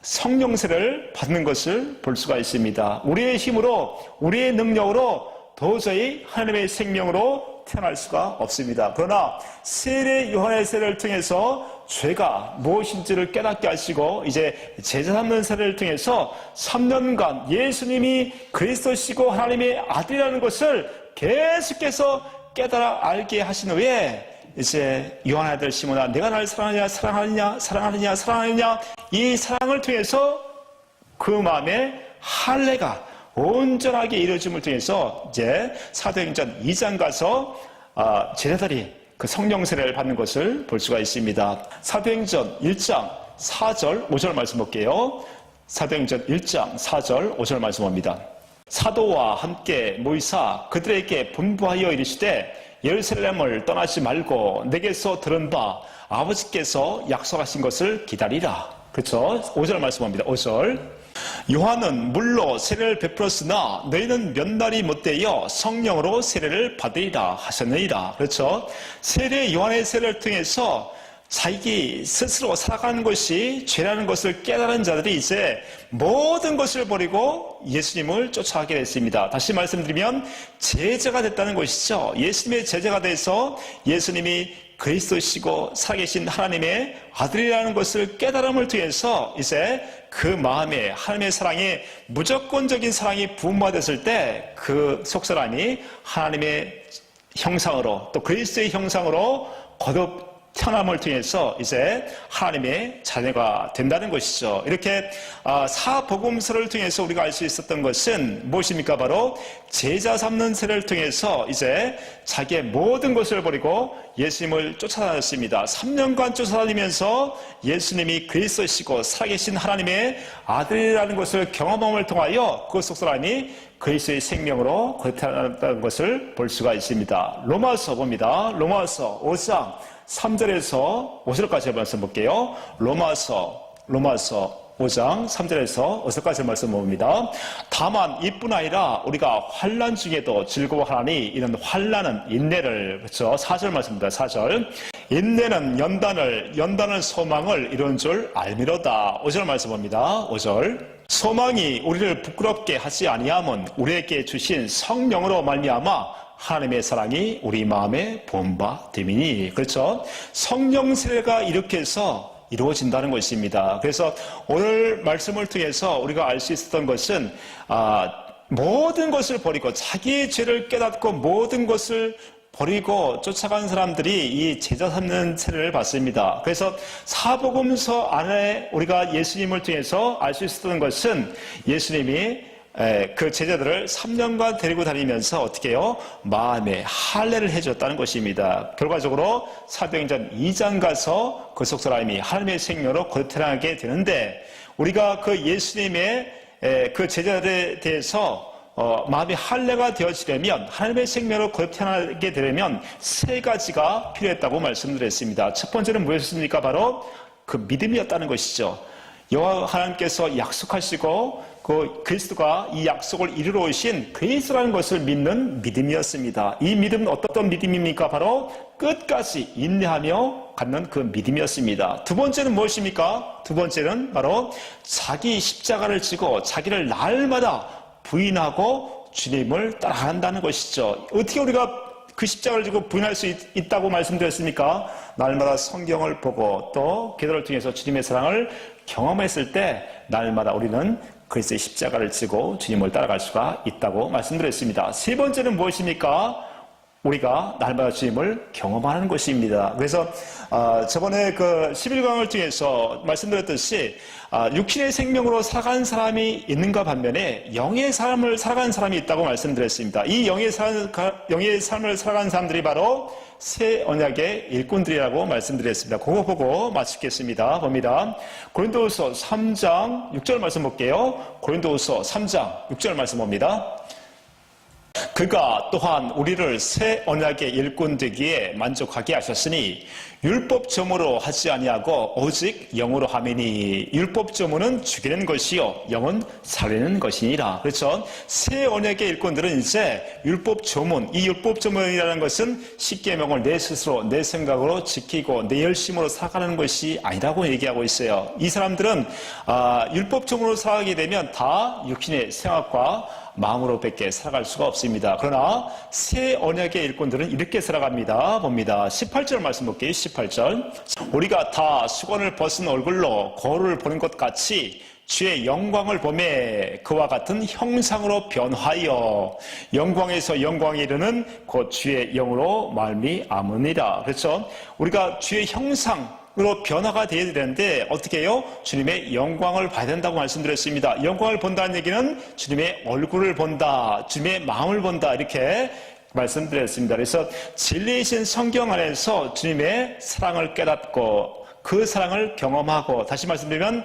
성령세를 받는 것을 볼 수가 있습니다. 우리의 힘으로, 우리의 능력으로 도저히 하나님의 생명으로 태어날 수가 없습니다. 그러나 세례 요한의 세례를 통해서 죄가 무엇인지를 깨닫게 하시고 이제 제자 삼는 세례를 통해서 3년간 예수님이 그리스도시고 하나님의 아들이라는 것을 계속해서 깨달아 알게 하신 후에 이제 요한의 아들 시몬아 내가 나를 사랑하느냐 이 사랑을 통해서 그 마음에 할례가 온전하게 이루어짐을 통해서 이제 사도행전 2장 가서 제자들이 그 성령 세례를 받는 것을 볼 수가 있습니다. 사도행전 1장 4절 5절 말씀 볼게요. 사도행전 1장 4절 5절 말씀합니다. 사도와 함께 모이사 그들에게 분부하여 이르시되 예루살렘을 떠나지 말고 내게서 들은 바 아버지께서 약속하신 것을 기다리라. 그렇죠? 5절 말씀합니다. 5절 요한은 물로 세례를 베풀었으나 너희는 몇 날이 못되어 성령으로 세례를 받으리라 하셨느니라. 그렇죠? 세례 요한의 세례를 통해서 자기 스스로 살아가는 것이 죄라는 것을 깨달은 자들이 이제 모든 것을 버리고 예수님을 쫓아가게 됐습니다. 다시 말씀드리면 제자가 됐다는 것이죠. 예수님의 제자가 돼서 예수님이 그리스도시고 살아계신 하나님의 아들이라는 것을 깨달음을 통해서 이제 그 마음에 하나님의 사랑이 무조건적인 사랑이 부음화됐을 때 그 속사람이 하나님의 형상으로 또 그리스도의 형상으로 거듭 태어남을 통해서 이제 하나님의 자녀가 된다는 것이죠. 이렇게 사복음서를 통해서 우리가 알 수 있었던 것은 무엇입니까? 바로 제자 삼는 세례를 통해서 이제 자기의 모든 것을 버리고 예수님을 쫓아다녔습니다. 3년간 쫓아다니면서 예수님이 그리스도시고 살아계신 하나님의 아들이라는 것을 경험함을 통하여 그 속 사람이 그리스도의 생명으로 거듭났다는 것을 볼 수가 있습니다. 로마서 봅니다. 로마서 5장 3절에서 5절까지 말씀 볼게요. 로마서 5장 3절에서 5절까지 말씀 봅니다. 다만 이뿐 아니라 우리가 환난 중에도 즐거워하니 이는 환난은 인내를, 그렇죠? 4절 말씀입니다. 4절. 인내는 연단은 소망을 이룬 줄 알미로다. 5절 말씀 봅니다. 5절. 소망이 우리를 부끄럽게 하지 아니함은 우리에게 주신 성령으로 말미암아 하나님의 사랑이 우리 마음에 본바 됨이니. 그렇죠? 성령 세례가 이렇게 해서 이루어진다는 것입니다. 그래서 오늘 말씀을 통해서 우리가 알 수 있었던 것은 모든 것을 버리고 자기의 죄를 깨닫고 모든 것을 버리고 쫓아간 사람들이 이 제자 삼는 세례를 받습니다. 그래서 사복음서 안에 우리가 예수님을 통해서 알 수 있었던 것은 예수님이 그 제자들을 3년간 데리고 다니면서 어떻게 해요? 마음에 할례를 해줬다는 것입니다. 결과적으로 사도행전 2장 가서 그 속사람이 하나님의 생명으로 거듭나게 되는데, 우리가 그 예수님의 그 제자들에 대해서 마음이 할례가 되어지려면, 하나님의 생명으로 거듭나게 되려면 세 가지가 필요했다고 말씀드렸습니다. 첫 번째는 무엇이었습니까? 바로 그 믿음이었다는 것이죠. 여호와 하나님께서 약속하시고 그 그리스도가 이 약속을 이루러 오신 그리스도라는 것을 믿는 믿음이었습니다. 이 믿음은 어떤 믿음입니까? 바로 끝까지 인내하며 갖는 그 믿음이었습니다. 두 번째는 무엇입니까? 두 번째는 바로 자기 십자가를 지고 자기를 날마다 부인하고 주님을 따라간다는 것이죠. 어떻게 우리가 그 십자가를 지고 부인할 수 있다고 말씀드렸습니까? 날마다 성경을 보고 또 기도를 통해서 주님의 사랑을 경험했을 때 날마다 우리는 그리스도의 십자가를 지고 주님을 따라갈 수가 있다고 말씀드렸습니다. 세 번째는 무엇입니까? 우리가 날마다 주님을 경험하는 것입니다. 그래서 저번에 그 11강을 통해서 말씀드렸듯이 육신의 생명으로 살아간 사람이 있는가 반면에 영의 삶을 살아간 사람이 있다고 말씀드렸습니다. 이 영의 삶을 살아간 사람들이 바로 새 언약의 일꾼들이라고 말씀드렸습니다. 그거 보고 마치겠습니다. 봅니다. 고린도후서 3장 6절 말씀 볼게요. 고린도후서 3장 6절 말씀 봅니다. 그가 또한 우리를 새 언약의 일꾼 되기에 만족하게 하셨으니 율법 점으로 하지 아니하고 오직 영으로 함이니. 율법 점은 죽이는 것이요 영은 살리는 것이니라. 그렇죠? 새 언약의 일꾼들은 이제 율법 조문, 이 율법 조문이라는 것은 십계명을 내 스스로 내 생각으로 지키고 내 열심으로 살아가는 것이 아니라고 얘기하고 있어요. 이 사람들은 율법 조문으로 살아가게 되면 다 육신의 생각과 마음으로밖에 살아갈 수가 없습니다. 그러나 새 언약의 일꾼들은 이렇게 살아갑니다. 봅니다. 18절 말씀 볼게요. 18절. 우리가 다 수건을 벗은 얼굴로 거울을 보는 것 같이 주의 영광을 보매 그와 같은 형상으로 변하여 영광에서 영광에 이르는 곧 주의 영으로 말미암으니라. 그렇죠? 우리가 주의 형상으로 변화가 되어야 되는데 어떻게 해요? 주님의 영광을 봐야 된다고 말씀드렸습니다. 영광을 본다는 얘기는 주님의 얼굴을 본다, 주님의 마음을 본다, 이렇게 말씀드렸습니다. 그래서 진리이신 성경 안에서 주님의 사랑을 깨닫고 그 사랑을 경험하고, 다시 말씀드리면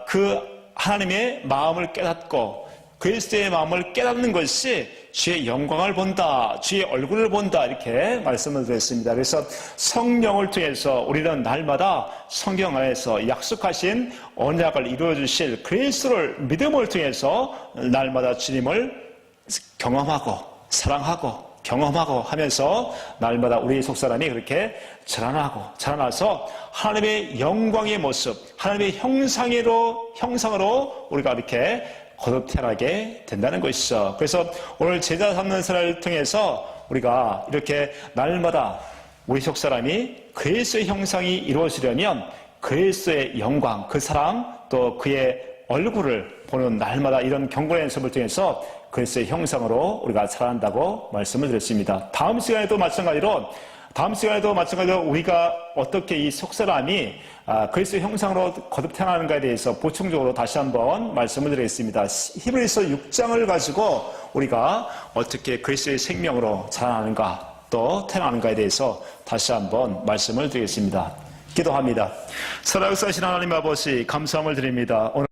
그 하나님의 마음을 깨닫고 그리스도의 마음을 깨닫는 것이 주의 영광을 본다, 주의 얼굴을 본다, 이렇게 말씀을 드렸습니다. 그래서 성령을 통해서 우리는 날마다 성경 안에서 약속하신 언약을 이루어 주실 그리스도를 믿음을 통해서 날마다 주님을 경험하고 사랑하고 경험하고 하면서 날마다 우리 속사람이 그렇게 자라나서 하나님의 영광의 모습, 하나님의 형상으로 우리가 이렇게 거듭 태어나게 된다는 것이죠. 그래서 오늘 제자 삼는 사람을 통해서 우리가 이렇게 날마다 우리 속사람이 그리스도의 형상이 이루어지려면 그리스도의 영광, 그 사랑, 또 그의 얼굴을 보는 날마다 이런 경건의 연습을 통해서 그리스도의 형상으로 우리가 살아난다고 말씀을 드렸습니다. 다음 시간에도 마찬가지로 우리가 어떻게 이 속사람이 그리스도의 형상으로 거듭 태어나는가에 대해서 보충적으로 다시 한번 말씀을 드리겠습니다. 히브리서 6장을 가지고 우리가 어떻게 그리스도의 생명으로 자라나는가 또 태어나는가에 대해서 다시 한번 말씀을 드리겠습니다. 기도합니다. 살아계신 하나님 아버지, 감사함을 드립니다. 오늘